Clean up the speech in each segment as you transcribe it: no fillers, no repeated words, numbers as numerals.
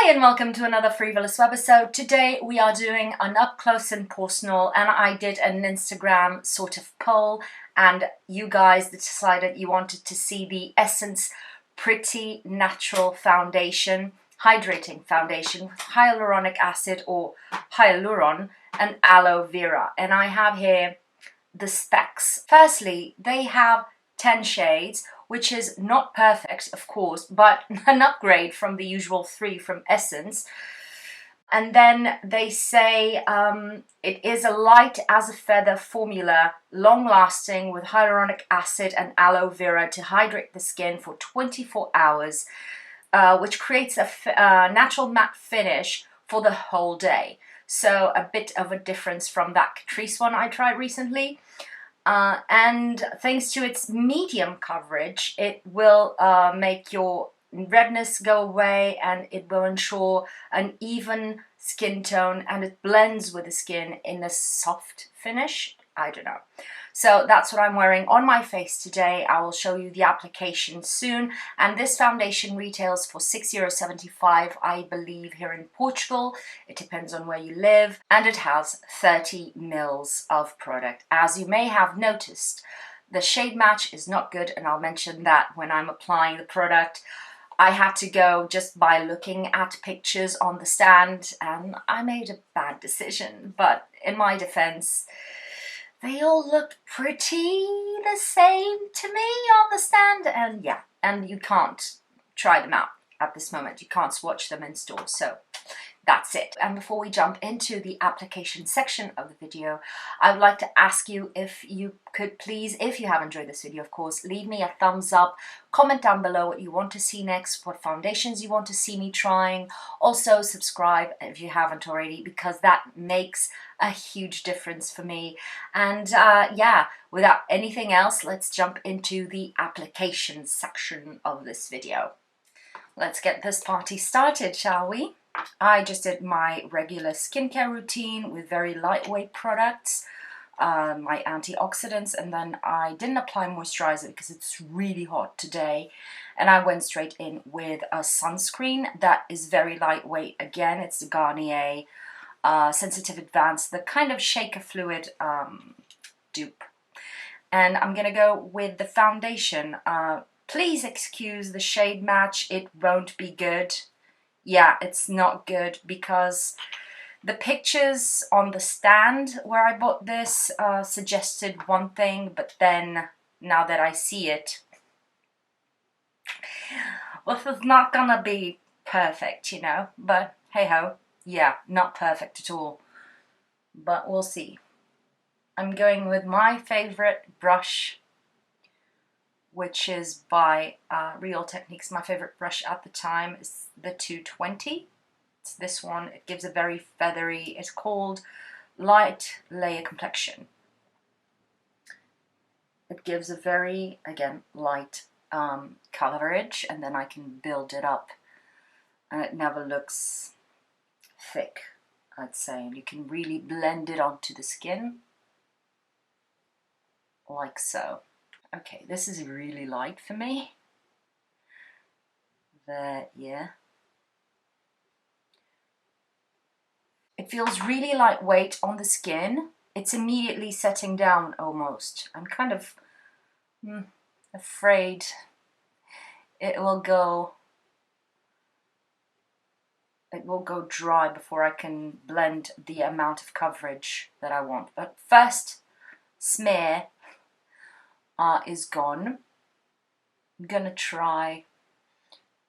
Hi and welcome to another Free.volous webisode. Today we are doing an up close and personal, and I did an Instagram sort of poll and you guys decided you wanted to see the Essence Pretty Natural Foundation, hydrating foundation with hyaluronic acid or hyaluron and aloe vera. And I have here the specs. Firstly, they have 10 shades, which is not perfect, of course, but an upgrade from the usual 3 from Essence. And then they say it is a light as a feather formula, long-lasting with hyaluronic acid and aloe vera to hydrate the skin for 24 hours, which creates a natural matte finish for the whole day. So a bit of a difference from that Catrice one I tried recently. And thanks to its medium coverage, it will make your redness go away, and it will ensure an even skin tone, and it blends with the skin in a soft finish. I don't know. So that's what I'm wearing on my face today. I will show you the application soon. And this foundation retails for €6.75, I believe, here in Portugal. It depends on where you live. And it has 30 mils of product. As you may have noticed, the shade match is not good, and I'll mention that when I'm applying the product. I had to go just by looking at pictures on the stand, and I made a bad decision. But in my defense, they all looked pretty the same to me on the stand, and yeah, and you can't try them out at this moment. You can't swatch them in store, so that's it. And before we jump into the application section of the video, I would like to ask you if you could please, if you have enjoyed this video, of course, leave me a thumbs up, comment down below what you want to see next, what foundations you want to see me trying. Also subscribe if you haven't already, because that makes a huge difference for me. And yeah, without anything else, let's jump into the application section of this video. Let's get this party started, shall we? I just did my regular skincare routine with very lightweight products, my antioxidants, and then I didn't apply moisturizer because it's really hot today, and I went straight in with a sunscreen that is very lightweight. Again, it's the Garnier Sensitive Advanced, the kind of shaker fluid dupe. And I'm gonna go with the foundation. Please excuse the shade match, it won't be good. Yeah, it's not good because the pictures on the stand where I bought this suggested one thing, but then now that I see it, well, this is not gonna be perfect, you know, but hey ho, yeah, not perfect at all, but we'll see. I'm going with my favorite brush, which is by Real Techniques. My favorite brush at the time is the 220. It's this one. It gives a very feathery, it's called Light Layer Complexion. It gives a very, again, light coverage, and then I can build it up. And it never looks thick, I'd say. And you can really blend it onto the skin, like so. Okay, this is really light for me. There, yeah. It feels really lightweight on the skin. It's immediately setting down almost. I'm kind of afraid it will go dry before I can blend the amount of coverage that I want. But first smear is gone. I'm gonna try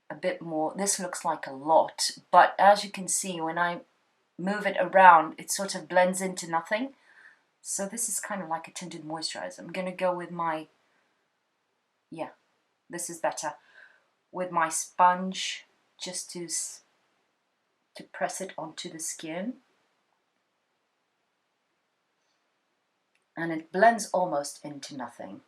a bit more. This looks like a lot, but as you can see, when I move it around, it sort of blends into nothing. So this is kind of like a tinted moisturizer. I'm gonna go with my, yeah, this is better, with my sponge, just to press it onto the skin. And it blends almost into nothing.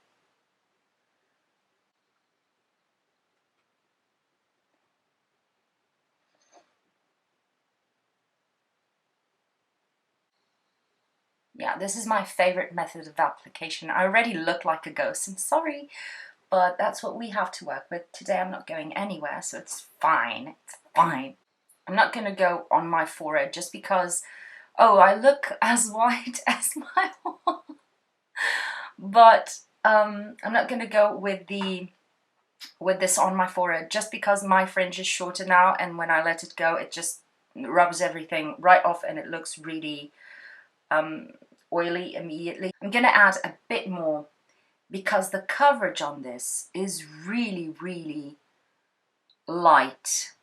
Yeah, this is my favorite method of application. I already look like a ghost, I'm sorry, but that's what we have to work with. Today I'm not going anywhere, so it's fine, it's fine. I'm not going to go on my forehead just because, oh, I look as white as my wall. But I'm not going to go with this on my forehead just because my fringe is shorter now, and when I let it go, it just rubs everything right off and it looks really oily immediately. I'm going to add a bit more because the coverage on this is really, really light,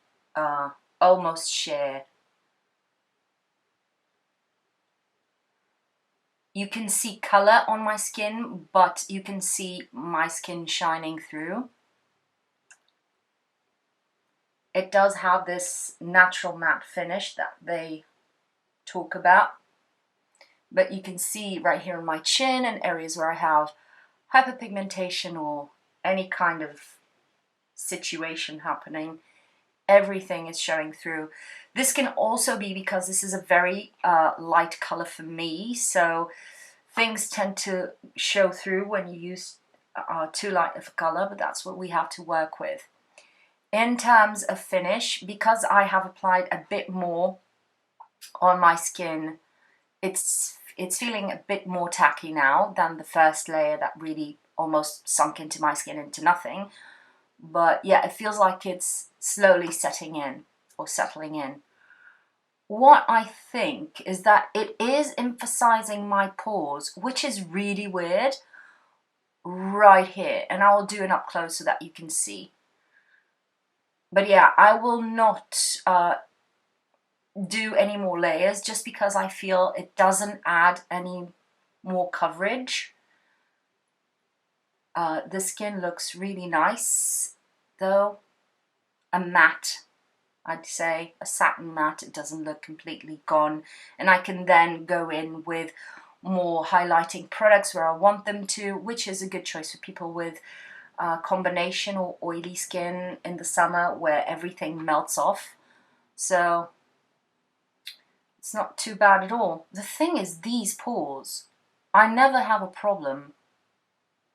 almost sheer. You can see color on my skin, but you can see my skin shining through. It does have this natural matte finish that they talk about, but you can see right here in my chin and areas where I have hyperpigmentation or any kind of situation happening, everything is showing through. This can also be because this is a very light color for me, so things tend to show through when you use too light of a color, but that's what we have to work with. In terms of finish, because I have applied a bit more on my skin, it's feeling a bit more tacky now than the first layer that really almost sunk into my skin into nothing. But yeah, it feels like it's slowly setting in or settling in. What I think is that it is emphasizing my pores, which is really weird, right here. And I will do an up close so that you can see. But yeah, I will not do any more layers just because I feel it doesn't add any more coverage. The skin looks really nice though. A matte, I'd say, a satin matte. It doesn't look completely gone, and I can then go in with more highlighting products where I want them to, which is a good choice for people with combination or oily skin in the summer where everything melts off. So it's not too bad at all. The thing is, these pores, I never have a problem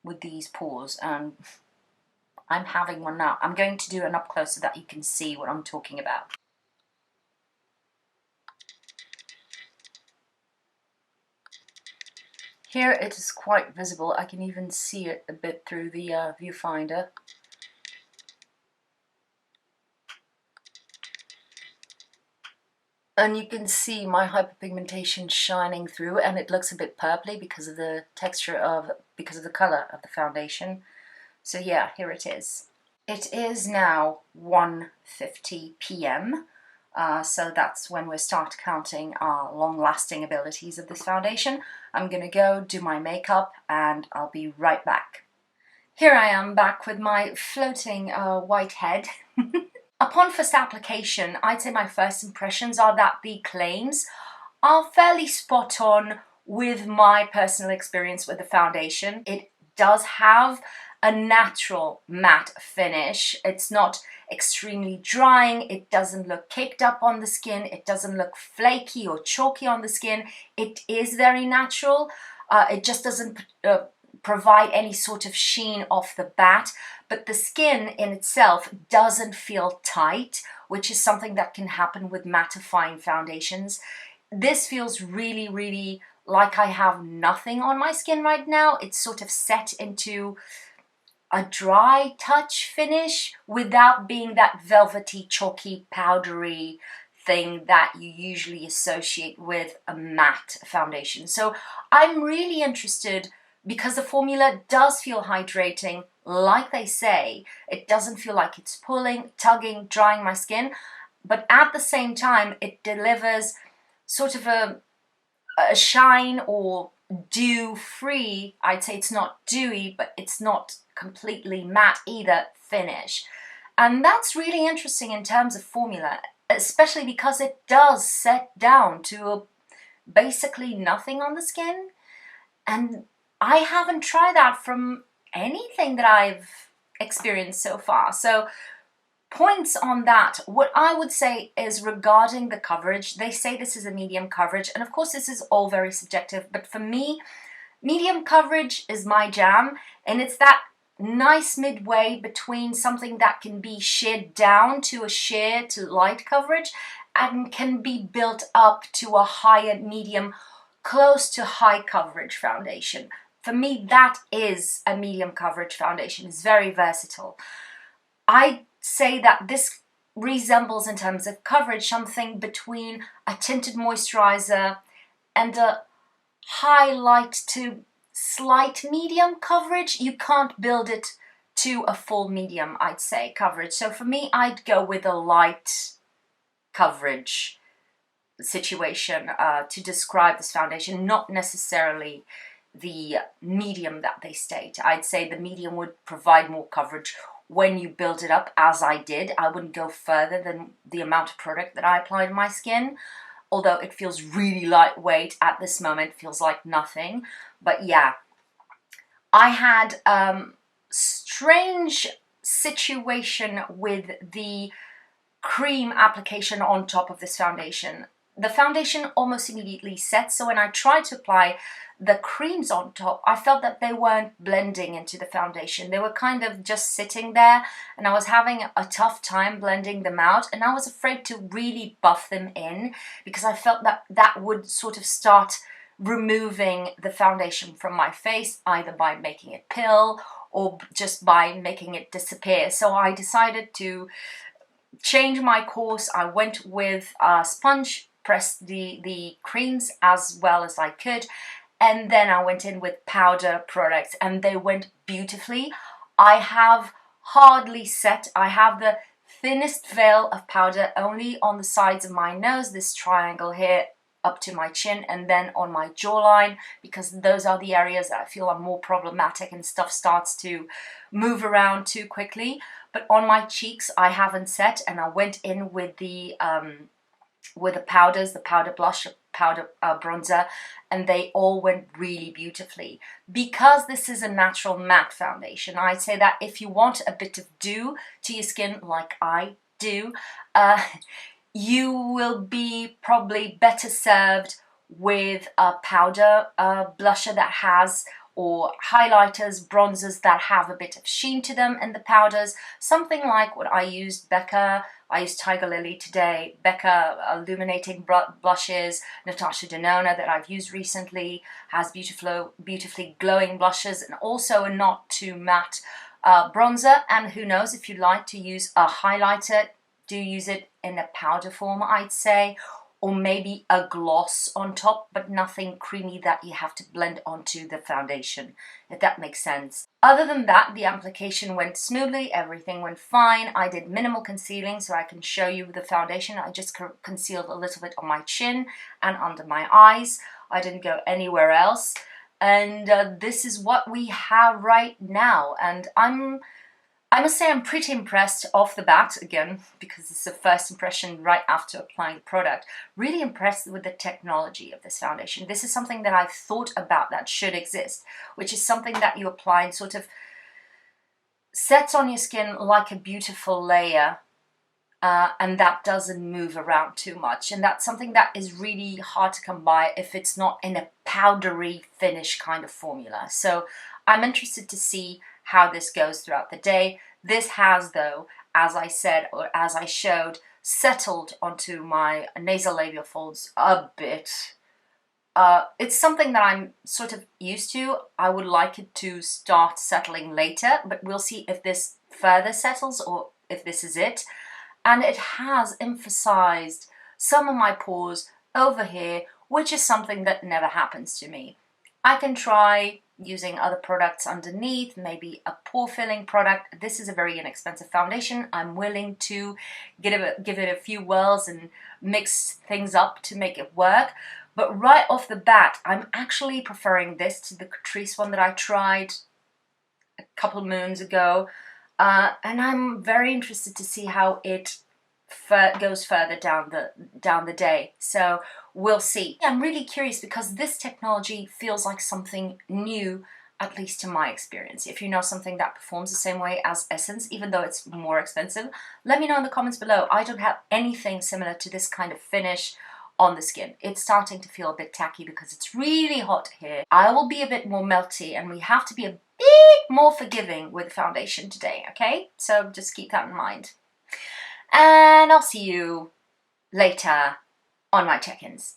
with these pores, and I'm having one now. I'm going to do an up close so that you can see what I'm talking about. Here it is quite visible. I can even see it a bit through the viewfinder. And you can see my hyperpigmentation shining through, and it looks a bit purpley because of the texture because of the color of the foundation. So yeah, here it is. It is now 1:50 p.m. So that's when we start counting our long-lasting abilities of this foundation. I'm gonna go do my makeup and I'll be right back. Here I am back with my floating white head. Upon first application, I'd say my first impressions are that the claims are fairly spot on with my personal experience with the foundation. It does have a natural matte finish. It's not extremely drying, it doesn't look caked up on the skin, it doesn't look flaky or chalky on the skin. It is very natural. It just doesn't provide any sort of sheen off the bat, but the skin in itself doesn't feel tight, which is something that can happen with mattifying foundations. This feels really, really like I have nothing on my skin right now. It's sort of set into a dry touch finish without being that velvety, chalky, powdery thing that you usually associate with a matte foundation. So I'm really interested because the formula does feel hydrating, like they say. It doesn't feel like it's pulling, tugging, drying my skin, but at the same time, it delivers sort of a shine or dew-free. I'd say it's not dewy, but it's not completely matte either finish. And that's really interesting in terms of formula, especially because it does set down to basically nothing on the skin. And I haven't tried that from anything that I've experienced so far. So points on that, what I would say is regarding the coverage, they say this is a medium coverage, and of course this is all very subjective, but for me, medium coverage is my jam, and it's that nice midway between something that can be sheared down to a sheer to light coverage and can be built up to a higher medium, close to high coverage foundation. For me, that is a medium coverage foundation. It's very versatile. I say that this resembles in terms of coverage something between a tinted moisturizer and a highlight to slight medium coverage. You can't build it to a full medium, I'd say, coverage. So for me, I'd go with a light coverage situation to describe this foundation, not necessarily the medium that they state. I'd say the medium would provide more coverage when you build it up, as I did. I wouldn't go further than the amount of product that I applied to my skin, although it feels really lightweight at this moment, feels like nothing. But yeah, I had strange situation with the cream application on top of this foundation. The foundation almost immediately sets, so when I tried to apply the creams on top, I felt that they weren't blending into the foundation. They were kind of just sitting there, and I was having a tough time blending them out, and I was afraid to really buff them in because I felt that that would sort of start removing the foundation from my face, either by making it pill or just by making it disappear. So I decided to change my course. I went with a sponge, pressed the creams as well as I could, and then I went in with powder products, and they went beautifully. I have hardly set. I have the thinnest veil of powder only on the sides of my nose, this triangle here up to my chin, and then on my jawline, because those are the areas that I feel are more problematic and stuff starts to move around too quickly. But on my cheeks, I haven't set, and I went in with the powders, the powder blush, powder bronzer, and they all went really beautifully. Because this is a natural matte foundation, I'd say that if you want a bit of dew to your skin, like I do, you will be probably better served with a powder blusher that has, or highlighters, bronzers that have a bit of sheen to them, and the powders, something like what I used, Becca. I used Tiger Lily today, Becca illuminating blushes, Natasha Denona that I've used recently has beautifully glowing blushes, and also a not too matte bronzer. And who knows, if you like to use a highlighter, do use it in a powder form, I'd say, or maybe a gloss on top, but nothing creamy that you have to blend onto the foundation, if that makes sense. Other than that, the application went smoothly, everything went fine. I did minimal concealing, so I can show you the foundation. I just concealed a little bit on my chin and under my eyes. I didn't go anywhere else. And this is what we have right now. And I must say I'm pretty impressed off the bat, again, because it's the first impression right after applying the product. Really impressed with the technology of this foundation. This is something that I've thought about that should exist, which is something that you apply and sort of sets on your skin like a beautiful layer, and that doesn't move around too much. And that's something that is really hard to come by if it's not in a powdery finish kind of formula. So I'm interested to see how this goes throughout the day. This has, though, as I said, or as I showed, settled onto my nasolabial folds a bit. It's something that I'm sort of used to. I would like it to start settling later, but we'll see if this further settles or if this is it. And it has emphasized some of my pores over here, which is something that never happens to me. I can try using other products underneath, maybe a pore filling product. This is a very inexpensive foundation. I'm willing to give it a few whirls and mix things up to make it work. But right off the bat, I'm actually preferring this to the Catrice one that I tried a couple of moons ago. And I'm very interested to see how it goes further down the day. So we'll see. I'm really curious because this technology feels like something new, at least to my experience. If you know something that performs the same way as Essence, even though it's more expensive, let me know in the comments below. I don't have anything similar to this kind of finish on the skin. It's starting to feel a bit tacky because it's really hot here. I will be a bit more melty and we have to be a bit more forgiving with foundation today, okay? So just keep that in mind. And I'll see you later on my check-ins.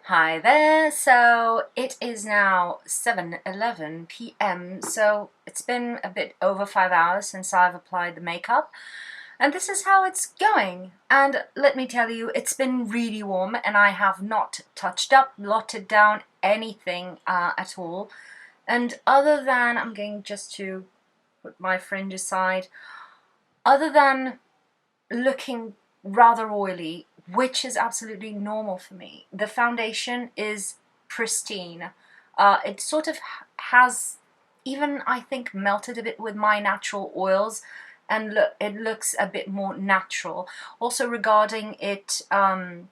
Hi there, so it is now 7:11 p.m. so it's been a bit over 5 hours since I've applied the makeup, and this is how it's going. And let me tell you, it's been really warm and I have not touched up, blotted down anything at all. And other than, I'm going just to put my fringe aside, other than looking rather oily, which is absolutely normal for me, the foundation is pristine. It sort of has even, I think, melted a bit with my natural oils, and look, it looks a bit more natural. Also regarding it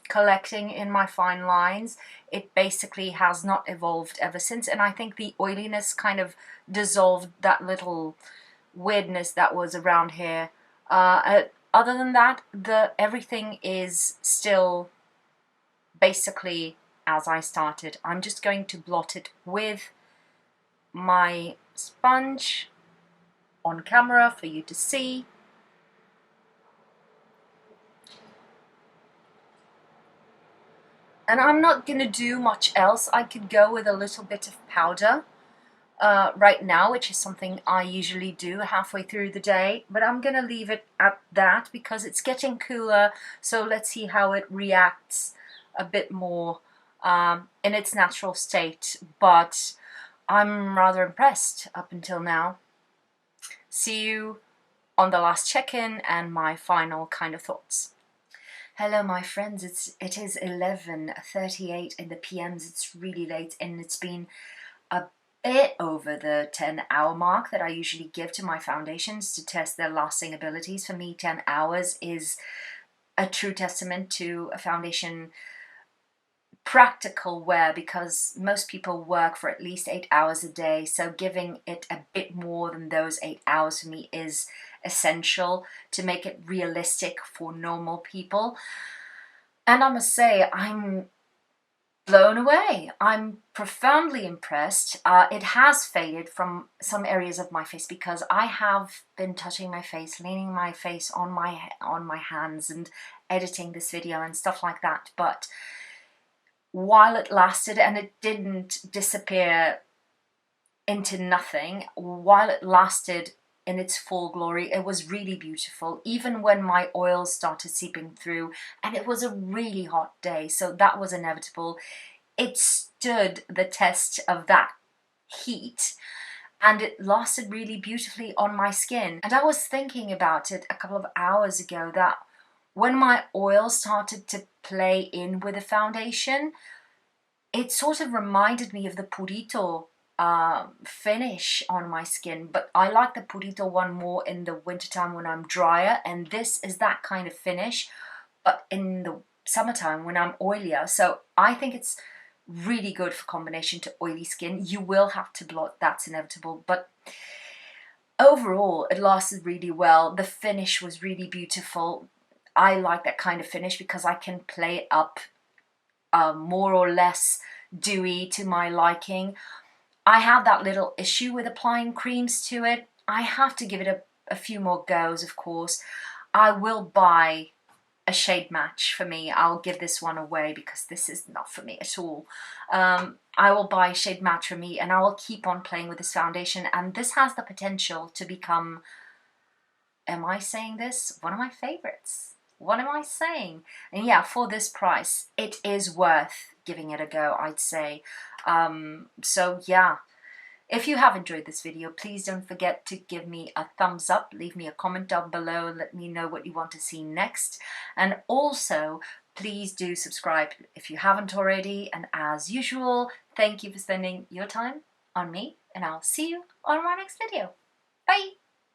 collecting in my fine lines, it basically has not evolved ever since, and I think the oiliness kind of dissolved that little weirdness that was around here. Other than that, everything is still basically as I started. I'm just going to blot it with my sponge on camera for you to see. And I'm not going to do much else. I could go with a little bit of powder right now, which is something I usually do halfway through the day, but I'm gonna leave it at that because it's getting cooler, so let's see how it reacts a bit more in its natural state. But I'm rather impressed up until now. See you on the last check-in and my final kind of thoughts. Hello my friends, it is 11:38 in the PMs. It's really late and it's been a bit over the 10-hour mark that I usually give to my foundations to test their lasting abilities. For me, 10 hours is a true testament to a foundation practical wear, because most people work for at least 8 hours a day, so giving it a bit more than those 8 hours for me is essential to make it realistic for normal people. And I must say, I'm blown away. I'm profoundly impressed. It has faded from some areas of my face because I have been touching my face, leaning my face on my hands and editing this video and stuff like that. But while it lasted, and it didn't disappear into nothing, while it lasted in its full glory, it was really beautiful, even when my oils started seeping through, and it was a really hot day, so that was inevitable. It stood the test of that heat, and it lasted really beautifully on my skin. And I was thinking about it a couple of hours ago, that when my oil started to play in with the foundation, it sort of reminded me of the Purito finish on my skin, but I like the Purito one more in the wintertime when I'm drier, and this is that kind of finish, but in the summertime when I'm oilier. So I think it's really good for combination to oily skin. You will have to blot, that's inevitable, but overall it lasted really well. The finish was really beautiful. I like that kind of finish because I can play it up more or less dewy to my liking. I have that little issue with applying creams to it. I have to give it a few more goes, of course. I will buy a shade match for me. I'll give this one away because this is not for me at all. I will buy a shade match for me and I will keep on playing with this foundation, and this has the potential to become, am I saying this? One of my favorites. What am I saying? And yeah, for this price, it is worth giving it a go, I'd say. So yeah, if you have enjoyed this video, please don't forget to give me a thumbs up, leave me a comment down below, let me know what you want to see next. And also, please do subscribe if you haven't already. And as usual, thank you for spending your time on me, and I'll see you on my next video. Bye!